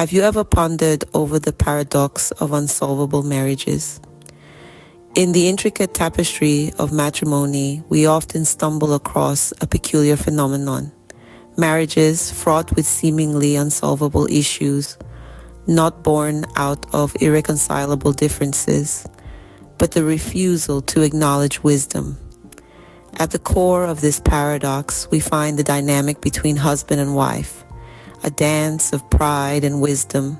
Have you ever pondered over the paradox of unsolvable marriages? In the intricate tapestry of matrimony, we often stumble across a peculiar phenomenon. Marriages fraught with seemingly unsolvable issues, not born out of irreconcilable differences, but the refusal to acknowledge wisdom. At the core of this paradox, we find the dynamic between husband and wife, a dance of pride and wisdom,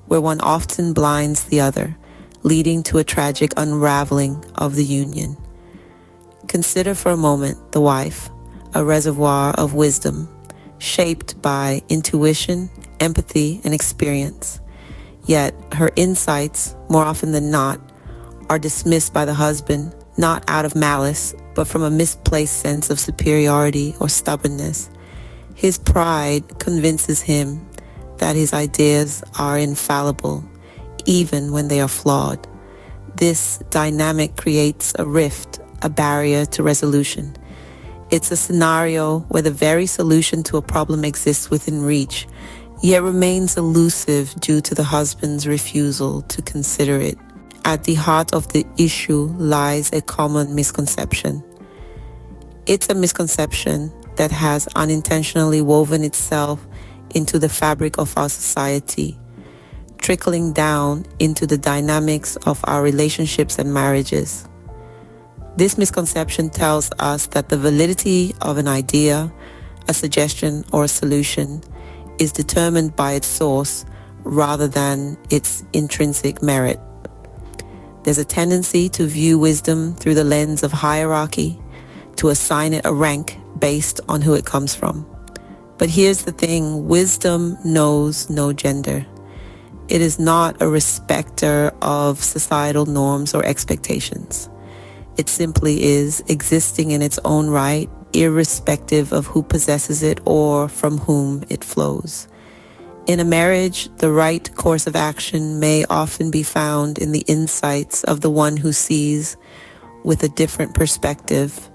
where one often blinds the other, leading to a tragic unraveling of the union. Consider for a moment the wife, a reservoir of wisdom, shaped by intuition, empathy, and experience. Yet her insights, more often than not, are dismissed by the husband, not out of malice, but from a misplaced sense of superiority or stubbornness. His pride convinces him that his ideas are infallible, even when they are flawed. This dynamic creates a rift, a barrier to resolution. It's a scenario where the very solution to a problem exists within reach, yet remains elusive due to the husband's refusal to consider it. At the heart of the issue lies a common misconception. It's a misconception that has unintentionally woven itself into the fabric of our society, trickling down into the dynamics of our relationships and marriages. This misconception tells us that the validity of an idea, a suggestion, or a solution is determined by its source rather than its intrinsic merit. There's a tendency to view wisdom through the lens of hierarchy, to assign it a rank based on who it comes from. But here's the thing, wisdom knows no gender. It is not a respecter of societal norms or expectations. It simply is existing in its own right, irrespective of who possesses it or from whom it flows. In a marriage, the right course of action may often be found in the insights of the one who sees with a different perspective.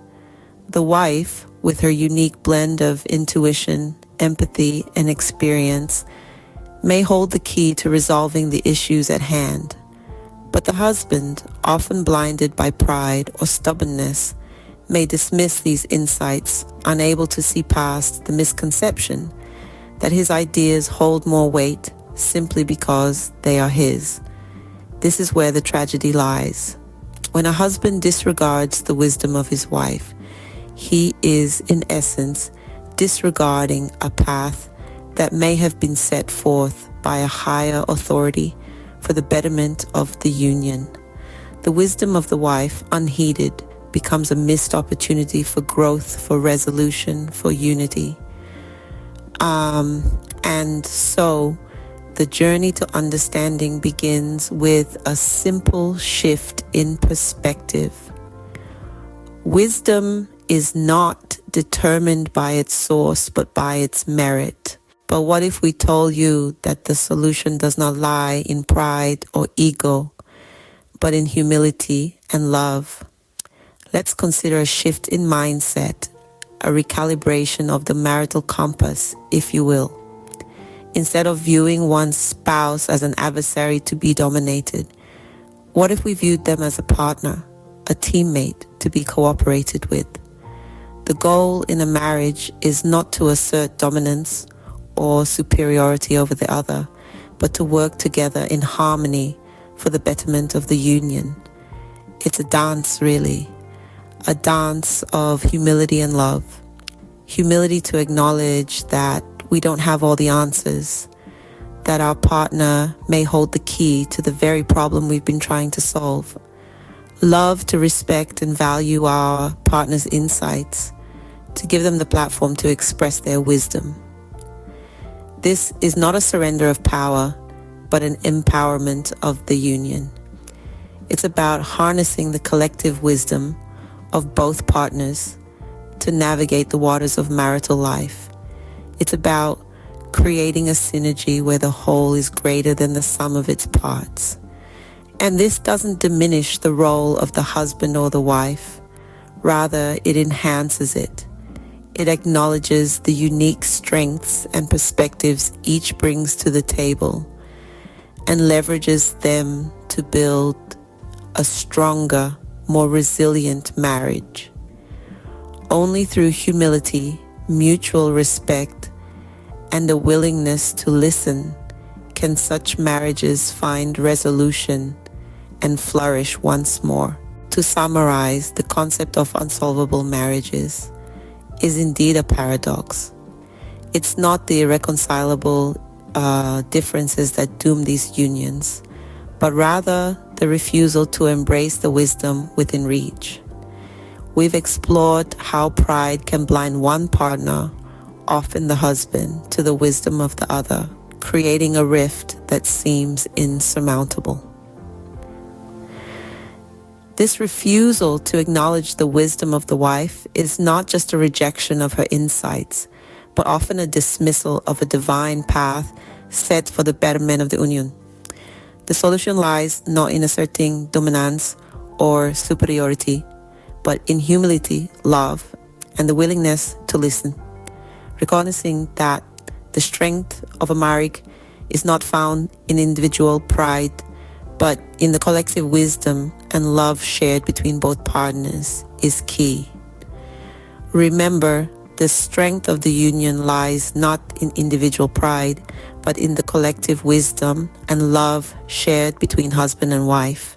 The wife, with her unique blend of intuition, empathy, and experience, may hold the key to resolving the issues at hand. But the husband, often blinded by pride or stubbornness, may dismiss these insights, unable to see past the misconception that his ideas hold more weight simply because they are his. This is where the tragedy lies. When a husband disregards the wisdom of his wife, he is, in essence, disregarding a path that may have been set forth by a higher authority for the betterment of the union. The wisdom of the wife, unheeded, becomes a missed opportunity for growth, for resolution, for unity. And so the journey to understanding begins with a simple shift in perspective. Wisdom is not determined by its source, but by its merit. But what if we told you that the solution does not lie in pride or ego, but in humility and love? Let's consider a shift in mindset, a recalibration of the marital compass, if you will. Instead of viewing one's spouse as an adversary to be dominated, what if we viewed them as a partner, a teammate to be cooperated with? The goal in a marriage is not to assert dominance or superiority over the other, but to work together in harmony for the betterment of the union. It's a dance, really, a dance of humility and love. Humility to acknowledge that we don't have all the answers, that our partner may hold the key to the very problem we've been trying to solve. Love to respect and value our partner's insights, to give them the platform to express their wisdom. This is not a surrender of power, but an empowerment of the union. It's about harnessing the collective wisdom of both partners to navigate the waters of marital life. It's about creating a synergy where the whole is greater than the sum of its parts. And this doesn't diminish the role of the husband or the wife. Rather, it enhances it. It acknowledges the unique strengths and perspectives each brings to the table, and leverages them to build a stronger, more resilient marriage. Only through humility, mutual respect, and a willingness to listen can such marriages find resolution and flourish once more. To summarize, the concept of unsolvable marriages is indeed a paradox. It's not the irreconcilable differences that doom these unions, but rather the refusal to embrace the wisdom within reach. We've explored how pride can blind one partner, often the husband, to the wisdom of the other, creating a rift that seems insurmountable. This refusal to acknowledge the wisdom of the wife is not just a rejection of her insights, but often a dismissal of a divine path set for the betterment of the union. The solution lies not in asserting dominance or superiority, but in humility, love, and the willingness to listen, recognizing that the strength of a marriage is not found in individual pride, but in the collective wisdom and love shared between both partners is key. Remember, the strength of the union lies not in individual pride, but in the collective wisdom and love shared between husband and wife.